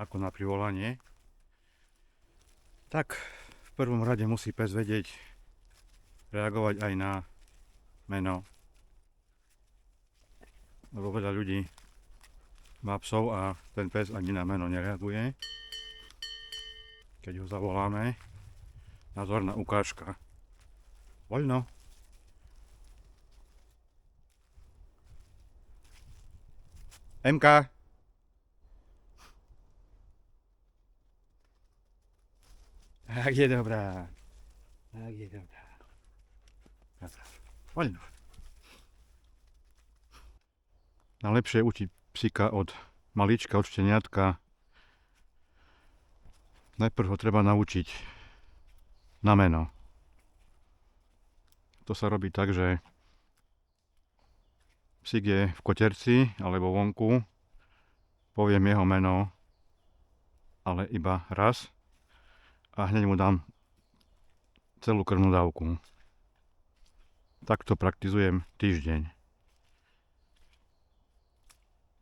ako na privolanie, tak v prvom rade musí pes vedieť reagovať aj na meno. Lebo veľa ľudí má psov a ten pes ani na meno nereaguje. Keď ho zavoláme, názorná ukážka. Voľno. MK. Tak je dobrá. Tak je dobrá. Voľno. Najlepšie je učiť psíka od malička, od šteniatka. Najprv ho treba naučiť na meno. To sa robí tak, že psík je v koterci alebo vonku, poviem jeho meno, ale iba raz a hneď mu dám celú krvnú dávku. Takto praktizujem týždeň.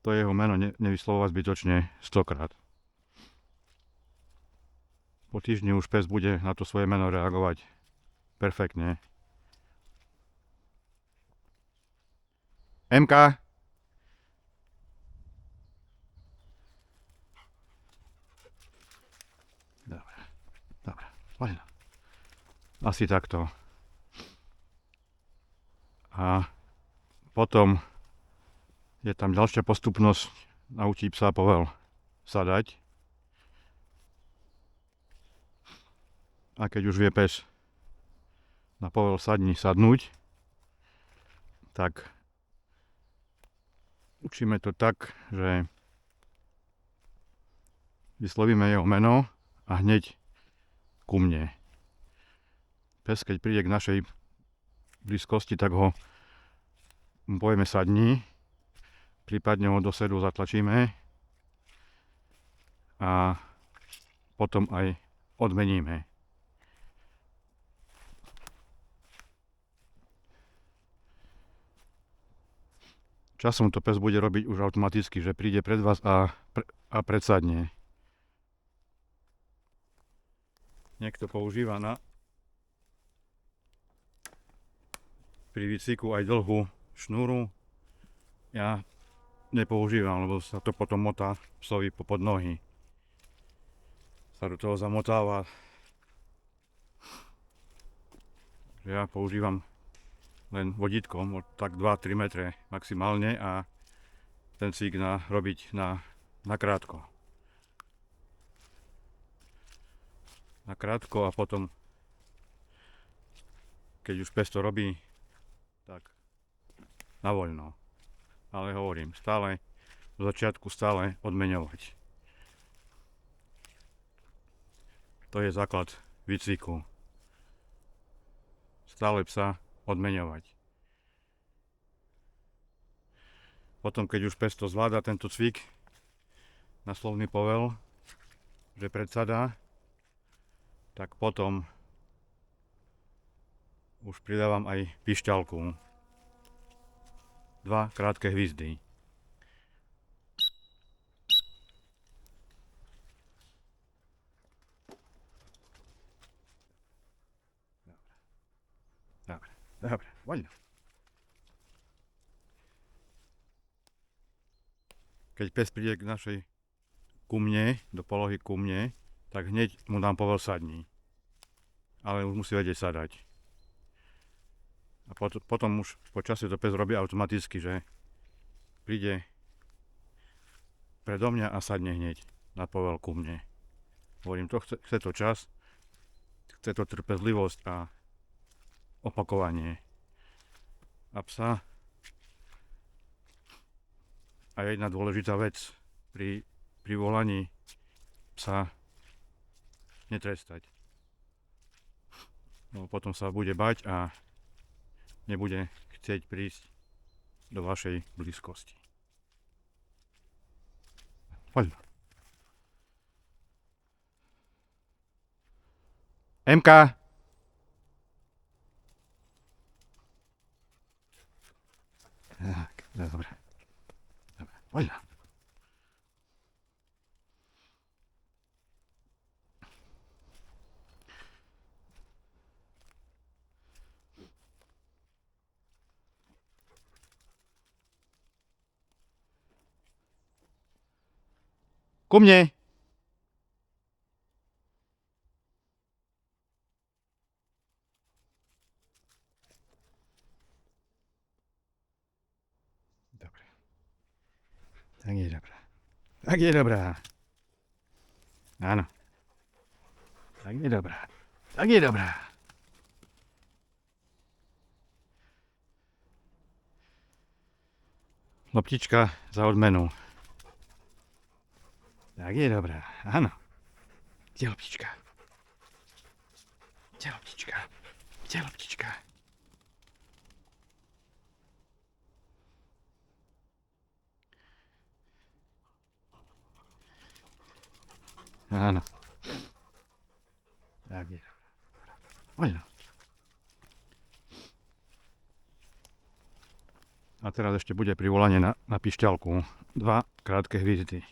To jeho meno nevyslovovať zbytočne 100-krát. Po týždni už pes bude na to svoje meno reagovať perfektne. MK. Dobre, voľno. Asi takto. A potom je tam ďalšia postupnosť, naučiť psa povel sadať. A keď už vie pes na povel sadni sadnúť, tak učíme to tak, že vyslovíme jeho meno a hneď ku mne. Pes, keď príde k našej blízkosti, tak ho povieme sadni, prípadne ho do sedu zatlačíme a potom aj odmeníme. Časom to pes bude robiť už automaticky, že príde pred vás a predsadne. Niekto používa pri výcviku aj dlhú šnúru. Ja nepoužívam, lebo sa to potom motá psovi pod nohy. Sa do toho zamotáva. Ja používam len vodítkom, tak 2-3 metre maximálne a ten cvik robiť na krátko. Na krátko a potom, keď už pes to robí, tak na voľno. Ale hovorím, stále v začiatku stále odmeňovať. To je základ výcviku. Stále psa odmeňovať. Potom, keď už pes to zvláda, tento cvik na slovný povel, že predsadá, tak potom už pridávam aj pišťalku. 2 krátke hvizdy. Dobre, voľno. Keď pes príde ku mne, do polohy ku mne, tak hneď mu dám povel sadni. Ale už musí vedieť sadať. A potom už po čase to pes robí automaticky, že príde predo mňa a sadne hneď na povel ku mne. Hovorím, to chce to čas, chce to trpezlivosť a opakovanie. A psa a jedna dôležitá vec pri volaní psa netrestať. No, potom sa bude bať a nebude chcieť prísť do vašej blízkosti. Poďme. MK. Tak, dobre. Poďme. Ku mne. Dobre. Tak je dobrá. Tak je dobrá. Áno. Tak je dobrá. Tak je dobrá. Loptička za odmenu. Tak je dobrá. Áno. Kde loptička? Kde loptička? Kde loptička? Áno. Tak je dobrá. Poď no. A teraz ešte bude privolanie na pišťalku. 2 krátke hviezdy.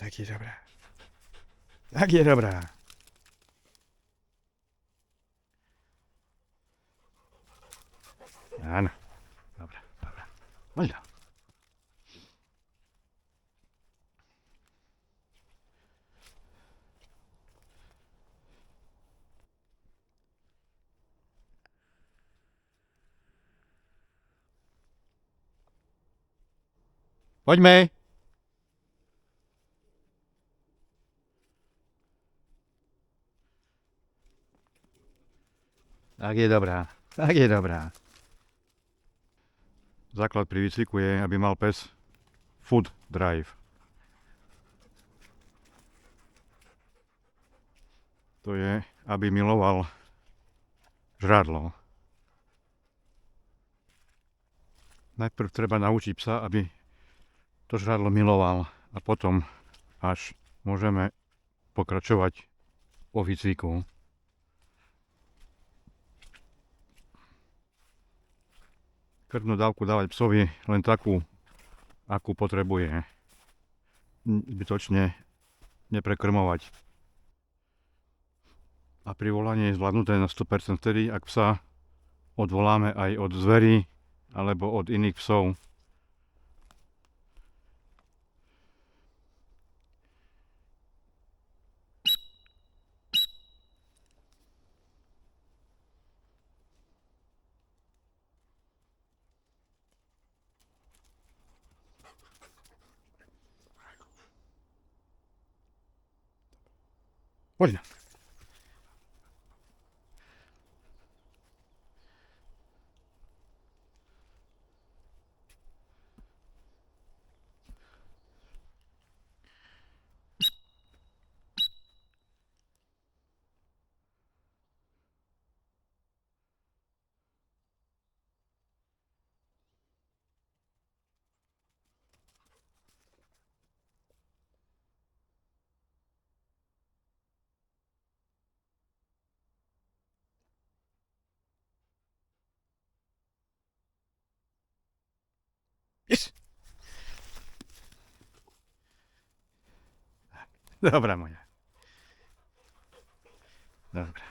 Tak je dobrá. Tak je dobrá. Áno. Dobre, dobre. Poď no. Poďme. Tak je dobrá. Tak je dobrá. Základ pri výcviku je, aby mal pes food drive. To je, aby miloval žrádlo. Najprv treba naučiť psa, aby to žrádlo miloval a potom až môžeme pokračovať vo výcviku. Krvnú dávku dávať psovi len takú, akú potrebuje. Zbytočne neprekrmovať. A privolanie je zvládnuté na 100% vtedy, ak psa odvoláme aj od zverí alebo od iných psov. Poď. Yes. Dobrá moja. Dobrá.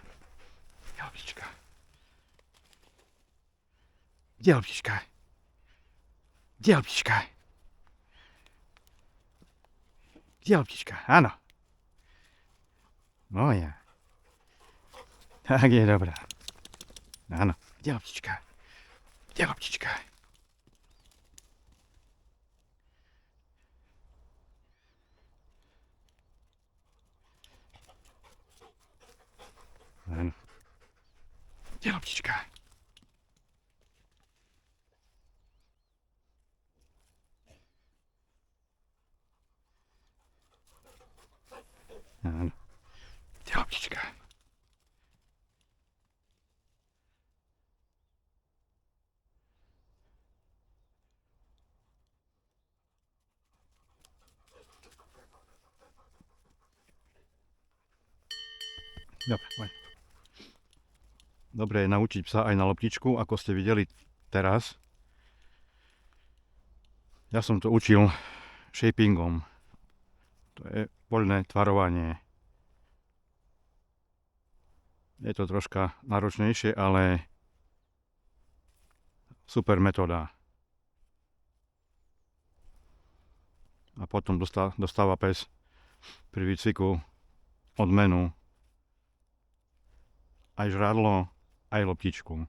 Kde loptička? Kde loptička? Kde loptička? Kde loptička? Áno. Moja. Tak je dobrá. Áno. Kde loptička? Kde loptička? Áno. Kde loptička? Áno. Kde loptička? Dobre je naučiť psa aj na loptičku, ako ste videli teraz. Ja som to učil shapingom. To je voľné tvarovanie. Je to troška náročnejšie, ale super metóda. A potom dostáva pes pri výcviku odmenu. Aj žrádlo, aj loptičku.